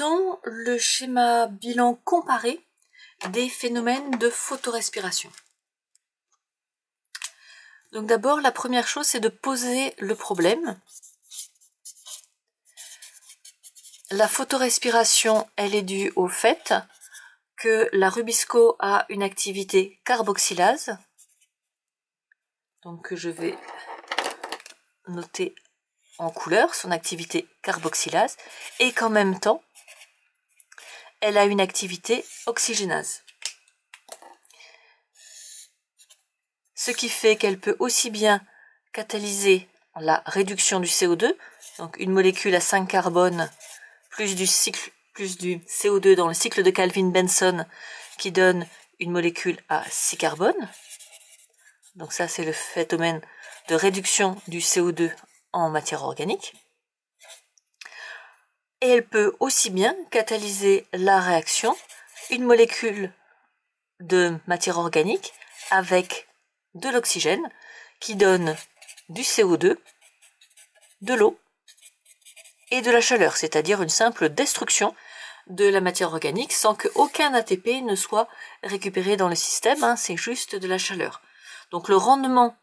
Faisons le schéma bilan comparé des phénomènes de photorespiration. Donc d'abord, la première chose, c'est de poser le problème. La photorespiration, elle est due au fait que la rubisco a une activité carboxylase. Donc je vais noter en couleur son activité carboxylase et qu'en même temps, elle a une activité oxygénase. Ce qui fait qu'elle peut aussi bien catalyser la réduction du CO2, donc une molécule à 5 carbones plus du CO2 dans le cycle de Kelvin-Benson qui donne une molécule à 6 carbones. Donc ça, c'est le phénomène de réduction du CO2 en matière organique. Et elle peut aussi bien catalyser la réaction, une molécule de matière organique avec de l'oxygène qui donne du CO2, de l'eau et de la chaleur, c'est-à-dire une simple destruction de la matière organique sans qu'aucun ATP ne soit récupéré dans le système, c'est juste de la chaleur. Donc le rendement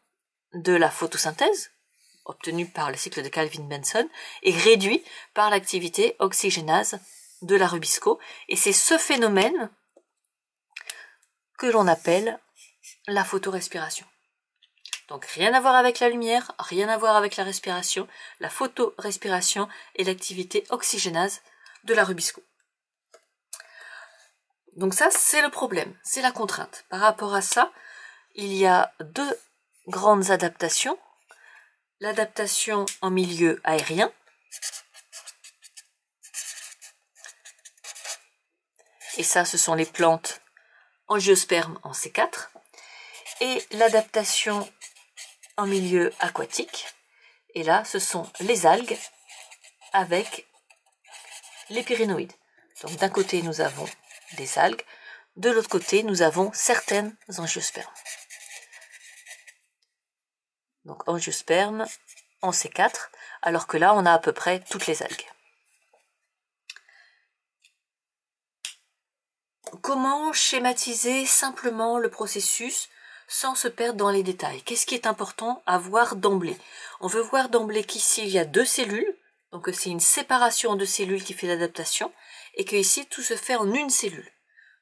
de la photosynthèse, obtenu par le cycle de Kelvin-Benson, est réduit par l'activité oxygénase de la rubisco, et c'est ce phénomène que l'on appelle la photorespiration. Donc rien à voir avec la lumière, rien à voir avec la respiration, la photorespiration et l'activité oxygénase de la rubisco. Donc ça, c'est le problème, c'est la contrainte. Par rapport à ça, il y a deux grandes adaptations. L'adaptation en milieu aérien, et ça, ce sont les plantes angiospermes en C4, et l'adaptation en milieu aquatique, et là, ce sont les algues avec les pyrénoïdes. Donc d'un côté, nous avons des algues, de l'autre côté, nous avons certaines angiospermes. Donc angiospermes en C4, alors que là, on a à peu près toutes les algues. Comment schématiser simplement le processus sans se perdre dans les détails? Qu'est-ce qui est important à voir d'emblée? On veut voir d'emblée qu'ici, il y a deux cellules, donc c'est une séparation de cellules qui fait l'adaptation, et que ici, tout se fait en une cellule.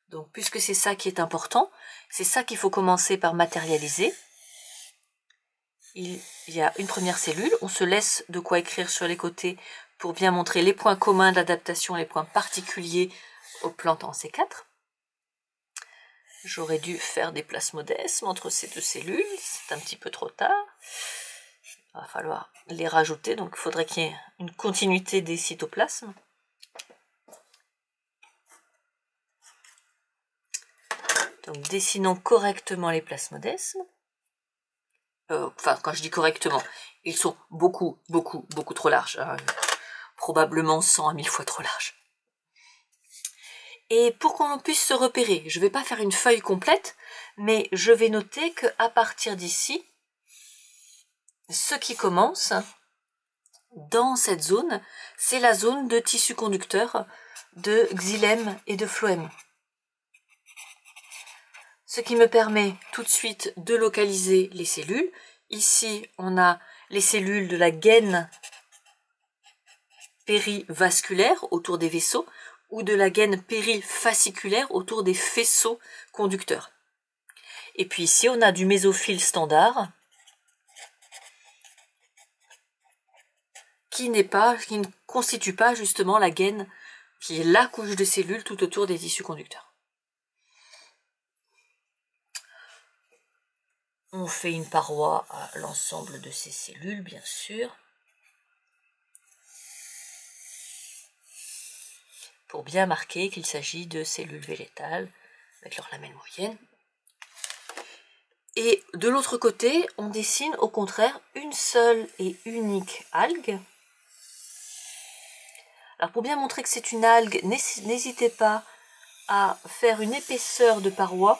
Donc, puisque c'est ça qui est important, c'est ça qu'il faut commencer par matérialiser. Il y a une première cellule, on se laisse de quoi écrire sur les côtés pour bien montrer les points communs de l'adaptation et les points particuliers aux plantes en C4. J'aurais dû faire des plasmodesmes entre ces deux cellules, c'est un petit peu trop tard. Il va falloir les rajouter, donc il faudrait qu'il y ait une continuité des cytoplasmes. Donc dessinons correctement les plasmodesmes. Enfin, quand je dis correctement, ils sont beaucoup trop larges. Probablement 100 à 1000 fois trop larges. Et pour qu'on puisse se repérer, je ne vais pas faire une feuille complète, mais je vais noter qu'à partir d'ici, ce qui commence dans cette zone, c'est la zone de tissu conducteur de xylème et de phloème. Ce qui me permet tout de suite de localiser les cellules. Ici, on a les cellules de la gaine périvasculaire autour des vaisseaux, ou de la gaine périfasciculaire autour des faisceaux conducteurs. Et puis ici, on a du mésophile standard qui ne constitue pas justement la gaine qui est la couche de cellules tout autour des tissus conducteurs. On fait une paroi à l'ensemble de ces cellules, bien sûr, pour bien marquer qu'il s'agit de cellules végétales avec leurs lamelles moyennes. Et de l'autre côté, on dessine au contraire une seule et unique algue. Alors pour bien montrer que c'est une algue, n'hésitez pas à faire une épaisseur de paroi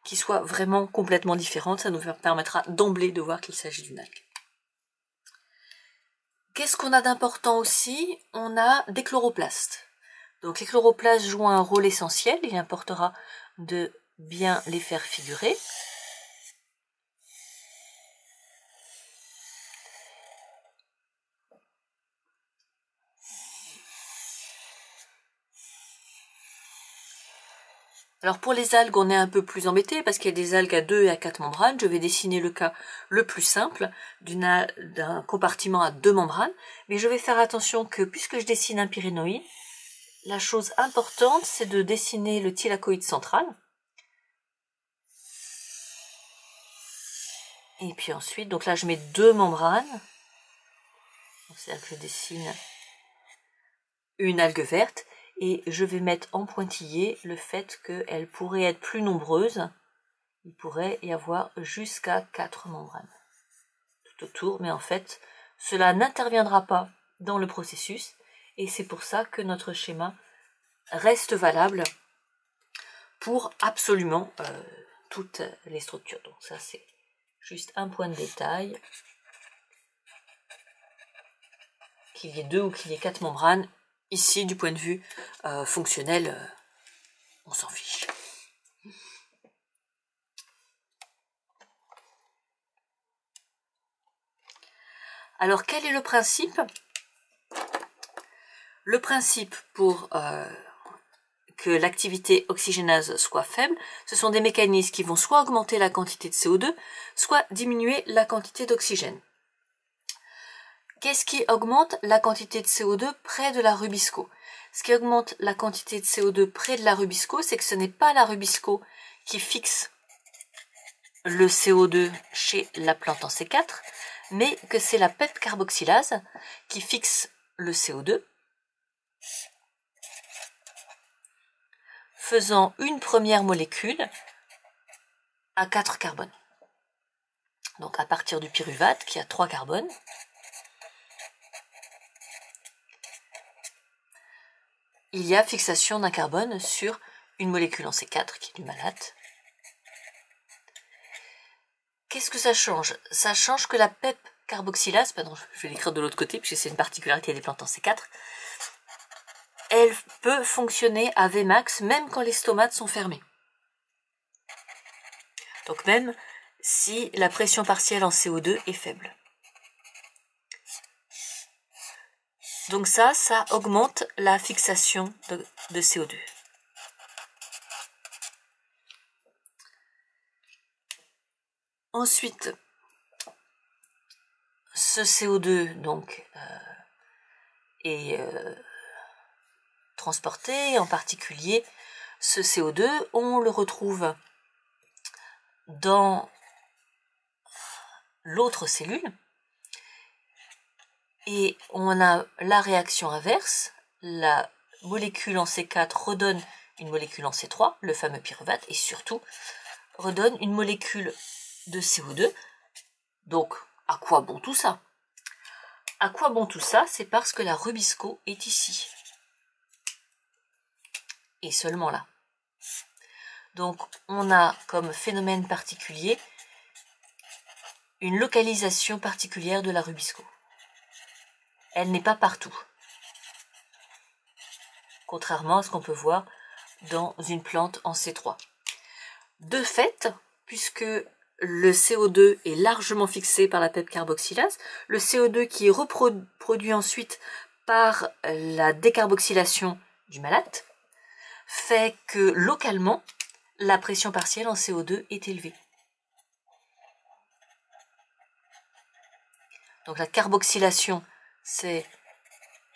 qui soit vraiment complètement différente. Ça nous permettra d'emblée de voir qu'il s'agit d'une algue. Qu'est-ce qu'on a d'important aussi? On a des chloroplastes. Donc les chloroplastes jouent un rôle essentiel, il importera de bien les faire figurer. Alors pour les algues, on est un peu plus embêté parce qu'il y a des algues à 2 et à 4 membranes. Je vais dessiner le cas le plus simple d'un compartiment à 2 membranes. Mais je vais faire attention que puisque je dessine un pyrénoïde, la chose importante c'est de dessiner le thylakoïde central. Et puis ensuite, donc là je mets 2 membranes. C'est-à-dire que je dessine une algue verte. Et je vais mettre en pointillé le fait qu'elle pourrait être plus nombreuse. Il pourrait y avoir jusqu'à 4 membranes tout autour, mais en fait, cela n'interviendra pas dans le processus, et c'est pour ça que notre schéma reste valable pour absolument toutes les structures. Donc ça, c'est juste un point de détail. Qu'il y ait 2 ou qu'il y ait 4 membranes, ici, du point de vue fonctionnel, on s'en fiche. Alors, quel est le principe? Le principe pour que l'activité oxygénase soit faible, ce sont des mécanismes qui vont soit augmenter la quantité de CO2, soit diminuer la quantité d'oxygène. Qu'est-ce qui augmente la quantité de CO2 près de la rubisco? Ce qui augmente la quantité de CO2 près de la rubisco, c'est que ce n'est pas la rubisco qui fixe le CO2 chez la plante en C4, mais que c'est la PEP carboxylase qui fixe le CO2, faisant une première molécule à 4 carbones. Donc à partir du pyruvate qui a 3 carbones, il y a fixation d'un carbone sur une molécule en C4 qui est du malate. Qu'est-ce que ça change? Ça change que la PEP carboxylase, pardon, je vais l'écrire de l'autre côté puisque c'est une particularité des plantes en C4, elle peut fonctionner à Vmax même quand les stomates sont fermés. Donc même si la pression partielle en CO2 est faible. Donc ça augmente la fixation de CO2. Ensuite, ce CO2 donc est transporté, en particulier ce CO2, on le retrouve dans l'autre cellule et on a la réaction inverse, la molécule en C4 redonne une molécule en C3, le fameux pyruvate, et surtout redonne une molécule de CO2. Donc, à quoi bon tout ça? À quoi bon tout ça? C'est parce que la rubisco est ici. Et seulement là. Donc, on a comme phénomène particulier une localisation particulière de la rubisco. Elle n'est pas partout. Contrairement à ce qu'on peut voir dans une plante en C3. De fait, puisque le CO2 est largement fixé par la PEP carboxylase, le CO2 qui est reproduit ensuite par la décarboxylation du malate, fait que localement, la pression partielle en CO2 est élevée. Donc la carboxylation, c'est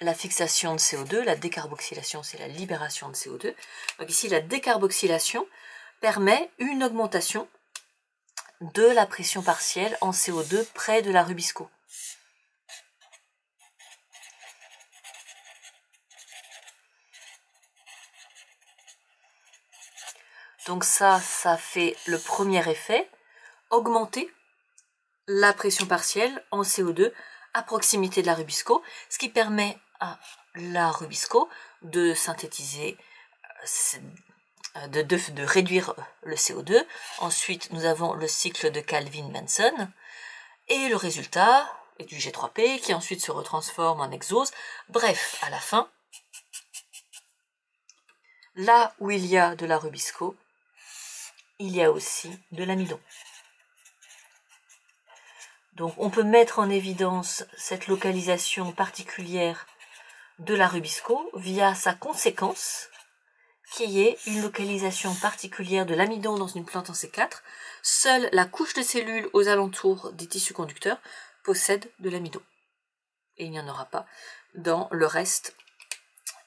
la fixation de CO2, la décarboxylation, c'est la libération de CO2. Donc ici, la décarboxylation permet une augmentation de la pression partielle en CO2 près de la rubisco. Donc ça fait le premier effet, augmenter la pression partielle en CO2 à proximité de la rubisco, ce qui permet à la rubisco de synthétiser, de réduire le CO2. Ensuite, nous avons le cycle de Calvin-Benson. Et le résultat, et du G3P qui ensuite se retransforme en exose. Bref, à la fin, là où il y a de la rubisco, il y a aussi de l'amidon. Donc on peut mettre en évidence cette localisation particulière de la rubisco via sa conséquence, qui est une localisation particulière de l'amidon dans une plante en C4. Seule la couche de cellules aux alentours des tissus conducteurs possède de l'amidon. Et il n'y en aura pas dans le reste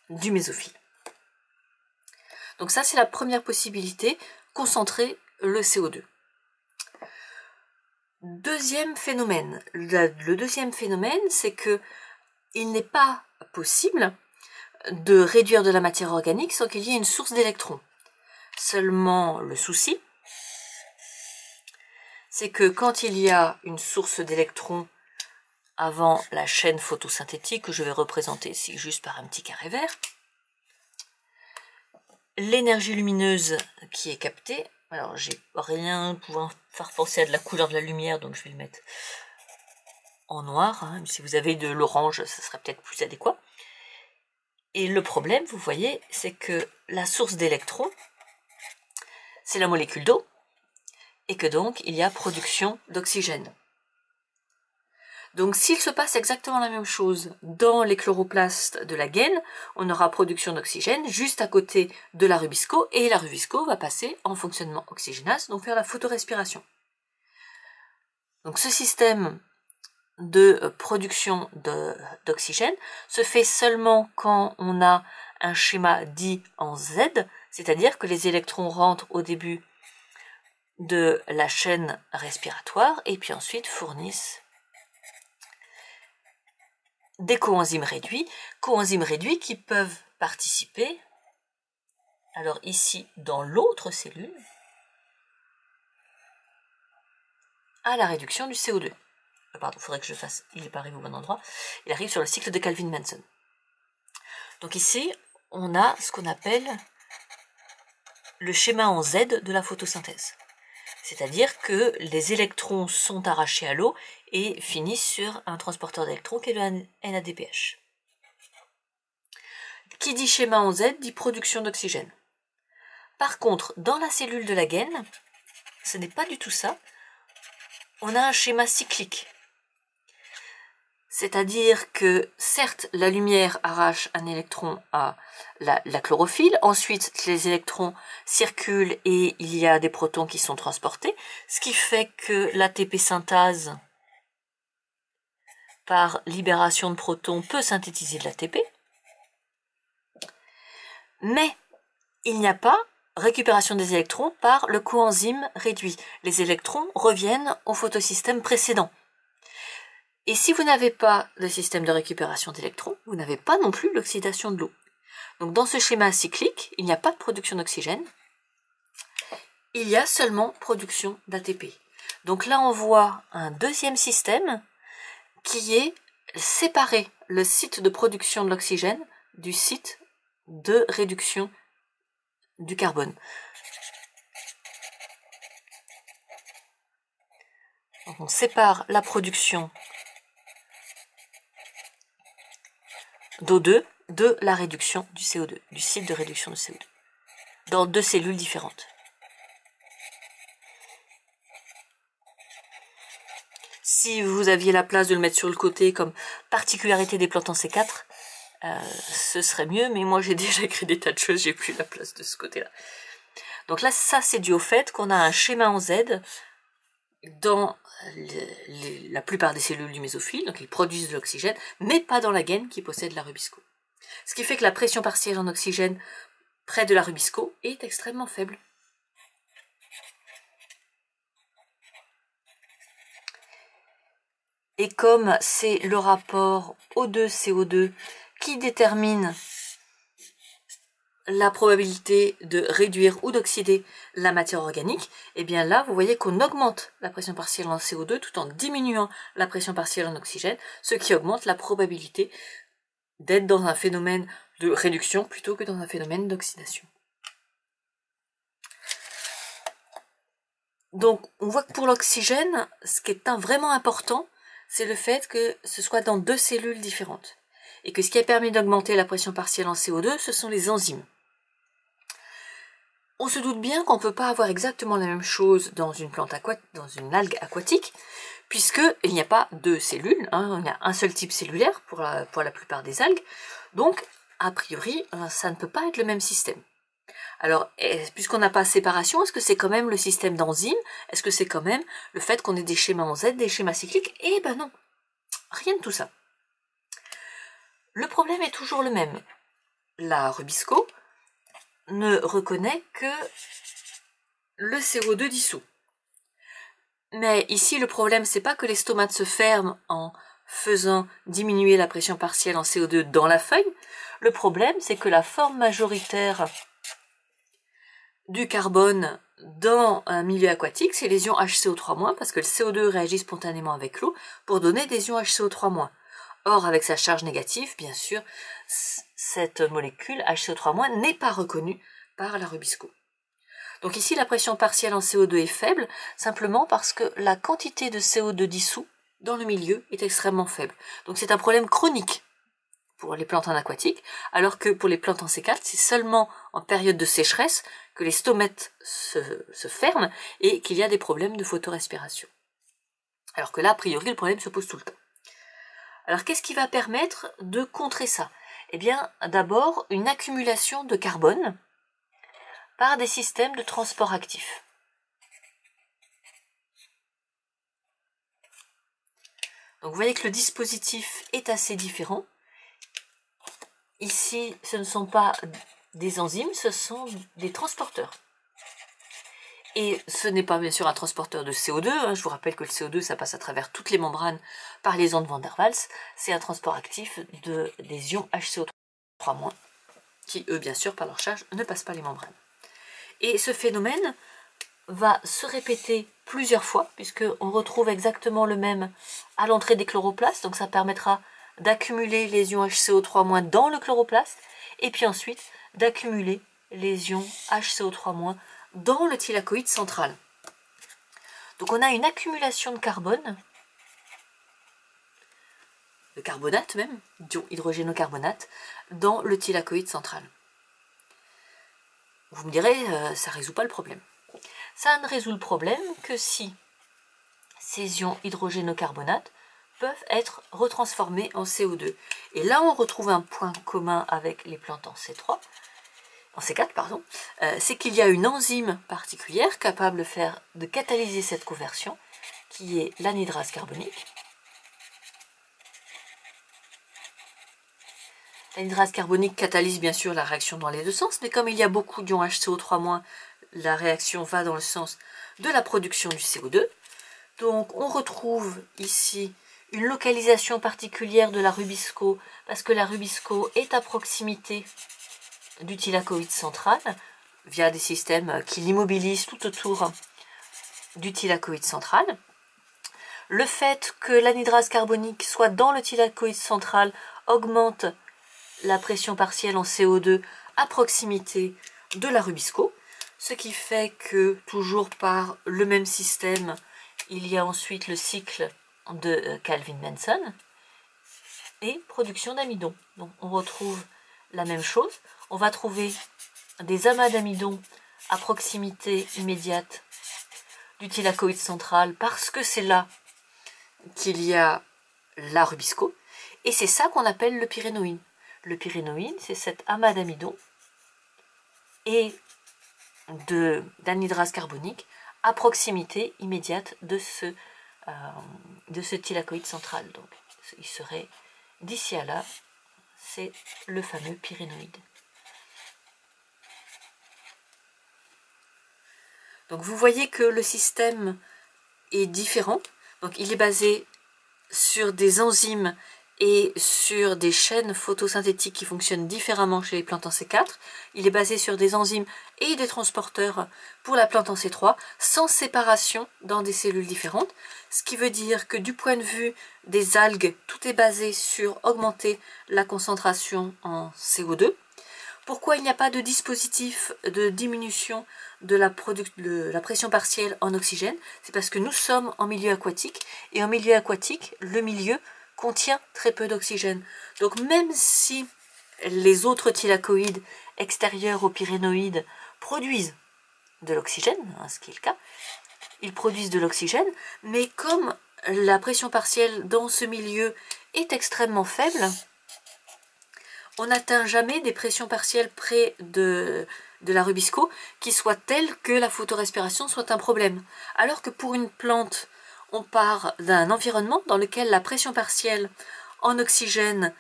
du mésophile. Donc ça, c'est la première possibilité, concentrer le CO2. Deuxième phénomène. Le deuxième phénomène, c'est que il n'est pas possible de réduire de la matière organique sans qu'il y ait une source d'électrons. Seulement, le souci, c'est que quand il y a une source d'électrons avant la chaîne photosynthétique, que je vais représenter ici juste par un petit carré vert, l'énergie lumineuse qui est captée, alors j'ai rien pouvant faire penser à de la couleur de la lumière, donc je vais le mettre en noir, hein. Si vous avez de l'orange, ça serait peut-être plus adéquat. Et le problème, vous voyez, c'est que la source d'électrons, c'est la molécule d'eau, et que donc il y a production d'oxygène. Donc s'il se passe exactement la même chose dans les chloroplastes de la gaine, on aura production d'oxygène juste à côté de la rubisco, et la rubisco va passer en fonctionnement oxygénase, donc faire la photorespiration. Donc ce système de production d'oxygène se fait seulement quand on a un schéma dit en Z, c'est-à-dire que les électrons rentrent au début de la chaîne respiratoire et puis ensuite fournissent des coenzymes réduits qui peuvent participer, alors ici dans l'autre cellule, à la réduction du CO2. Pardon, il faudrait que je fasse, il n'est pas arrivé au bon endroit, il arrive sur le cycle de Calvin-Manson. Donc ici, on a ce qu'on appelle le schéma en Z de la photosynthèse. C'est-à-dire que les électrons sont arrachés à l'eau et finissent sur un transporteur d'électrons qui est le NADPH. Qui dit schéma en Z dit production d'oxygène. Par contre, dans la cellule de la gaine, ce n'est pas du tout ça. On a un schéma cyclique. C'est-à-dire que, certes, la lumière arrache un électron à la chlorophylle, ensuite les électrons circulent et il y a des protons qui sont transportés, ce qui fait que l'ATP synthase, par libération de protons, peut synthétiser de l'ATP. Mais il n'y a pas récupération des électrons par le coenzyme réduit. Les électrons reviennent au photosystème précédent. Et si vous n'avez pas de système de récupération d'électrons, vous n'avez pas non plus l'oxydation de l'eau. Donc dans ce schéma cyclique, il n'y a pas de production d'oxygène, il y a seulement production d'ATP. Donc là on voit un deuxième système qui est séparer le site de production de l'oxygène du site de réduction du carbone. Donc on sépare la production d'O2 de la réduction du CO2, du site de réduction de CO2, dans deux cellules différentes. Si vous aviez la place de le mettre sur le côté comme particularité des plantes en C4, ce serait mieux, mais moi j'ai déjà écrit des tas de choses, j'ai plus la place de ce côté-là. Donc là, ça c'est dû au fait qu'on a un schéma en Z dans la plupart des cellules du mésophile, donc ils produisent de l'oxygène, mais pas dans la gaine qui possède la rubisco. Ce qui fait que la pression partielle en oxygène près de la rubisco est extrêmement faible. Et comme c'est le rapport O2-CO2 qui détermine la probabilité de réduire ou d'oxyder la matière organique, et bien là, vous voyez qu'on augmente la pression partielle en CO2 tout en diminuant la pression partielle en oxygène, ce qui augmente la probabilité d'être dans un phénomène de réduction plutôt que dans un phénomène d'oxydation. Donc, on voit que pour l'oxygène, ce qui est vraiment important, c'est le fait que ce soit dans 2 cellules différentes. Et que ce qui a permis d'augmenter la pression partielle en CO2, ce sont les enzymes. On se doute bien qu'on ne peut pas avoir exactement la même chose dans une algue aquatique, puisqu'il n'y a pas 2 cellules, il y a un seul type cellulaire pour la plupart des algues, donc a priori ça ne peut pas être le même système. Alors, puisqu'on n'a pas de séparation, est-ce que c'est quand même le système d'enzymes? Est-ce que c'est quand même le fait qu'on ait des schémas en Z, des schémas cycliques? Eh ben non, rien de tout ça. Le problème est toujours le même. La Rubisco ne reconnaît que le CO2 dissous. Mais ici, le problème, c'est pas que les stomates se ferment en faisant diminuer la pression partielle en CO2 dans la feuille. Le problème, c'est que la forme majoritaire du carbone dans un milieu aquatique, c'est les ions HCO3-, parce que le CO2 réagit spontanément avec l'eau pour donner des ions HCO3-. Or, avec sa charge négative, bien sûr, cette molécule HCO3- n'est pas reconnue par la Rubisco. Donc ici, la pression partielle en CO2 est faible, simplement parce que la quantité de CO2 dissous dans le milieu est extrêmement faible. Donc c'est un problème chronique pour les plantes en aquatique, alors que pour les plantes en C4, c'est seulement en période de sécheresse que les stomètes se ferment et qu'il y a des problèmes de photorespiration. Alors que là, a priori, le problème se pose tout le temps. Alors qu'est-ce qui va permettre de contrer ça? Eh bien, d'abord, une accumulation de carbone par des systèmes de transport actif. Donc vous voyez que le dispositif est assez différent. Ici, ce ne sont pas des enzymes, ce sont des transporteurs. Et ce n'est pas bien sûr un transporteur de CO2, je vous rappelle que le CO2 ça passe à travers toutes les membranes par les ondes van der Waals, c'est un transport actif des ions HCO3-, qui eux bien sûr par leur charge ne passent pas les membranes. Et ce phénomène va se répéter plusieurs fois, puisqu'on retrouve exactement le même à l'entrée des chloroplastes, donc ça permettra d'accumuler les ions HCO3- dans le chloroplaste, et puis ensuite d'accumuler les ions HCO3- dans le thylakoïde central. Donc on a une accumulation de carbone, de carbonate même, d'ion hydrogénocarbonate, dans le thylakoïde central. Vous me direz, ça ne résout pas le problème. Ça ne résout le problème que si ces ions hydrogénocarbonate peuvent être retransformés en CO2. Et là, on retrouve un point commun avec les plantes en C4, pardon, c'est qu'il y a une enzyme particulière capable de catalyser cette conversion, qui est l'anhydrase carbonique. L'anhydrase carbonique catalyse bien sûr la réaction dans les deux sens, mais comme il y a beaucoup d'ions HCO3-, la réaction va dans le sens de la production du CO2. Donc on retrouve ici une localisation particulière de la Rubisco, parce que la Rubisco est à proximité du thylakoïde central, via des systèmes qui l'immobilisent tout autour du thylakoïde central. Le fait que l'anhydrase carbonique soit dans le thylakoïde central augmente la pression partielle en CO2 à proximité de la Rubisco, ce qui fait que, toujours par le même système, il y a ensuite le cycle de Calvin-Manson et production d'amidon. Donc on retrouve la même chose. On va trouver des amas d'amidon à proximité immédiate du thylakoïde central parce que c'est là qu'il y a la Rubisco, et c'est ça qu'on appelle le pyrénoïne. Le pyrénoïne, c'est cet amas d'amidon et d'anhydrase carbonique à proximité immédiate de ce thylakoïde central. Donc il serait d'ici à là, c'est le fameux pyrénoïde. Donc vous voyez que le système est différent. Donc il est basé sur des enzymes et sur des chaînes photosynthétiques qui fonctionnent différemment chez les plantes en C4. Il est basé sur des enzymes et des transporteurs pour la plante en C3, sans séparation dans des cellules différentes. Ce qui veut dire que du point de vue des algues, tout est basé sur augmenter la concentration en CO2. Pourquoi il n'y a pas de dispositif de diminution de la pression partielle en oxygène, c'est parce que nous sommes en milieu aquatique, et en milieu aquatique, le milieu contient très peu d'oxygène. Donc même si les autres thylakoïdes extérieurs aux pyrénoïdes produisent de l'oxygène, hein, ce qui est le cas, ils produisent de l'oxygène, mais comme la pression partielle dans ce milieu est extrêmement faible, on n'atteint jamais des pressions partielles près de la Rubisco qui soient telles que la photorespiration soit un problème. Alors que pour une plante, on part d'un environnement dans lequel la pression partielle en oxygène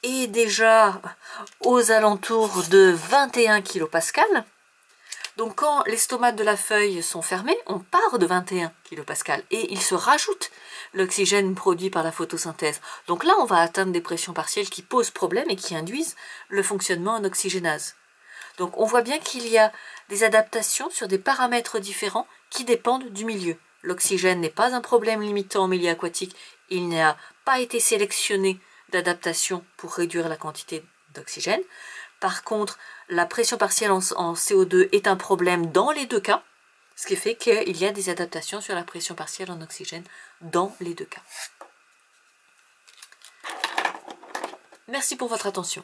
est déjà aux alentours de 21 kPa. Donc quand les stomates de la feuille sont fermés, on part de 21 kPa et il se rajoute l'oxygène produit par la photosynthèse. Donc là, on va atteindre des pressions partielles qui posent problème et qui induisent le fonctionnement en oxygénase. Donc on voit bien qu'il y a des adaptations sur des paramètres différents qui dépendent du milieu. L'oxygène n'est pas un problème limitant en milieu aquatique, il n'a pas été sélectionné d'adaptation pour réduire la quantité d'oxygène. Par contre, la pression partielle en CO2 est un problème dans les deux cas, ce qui fait qu'il y a des adaptations sur la pression partielle en oxygène dans les deux cas. Merci pour votre attention.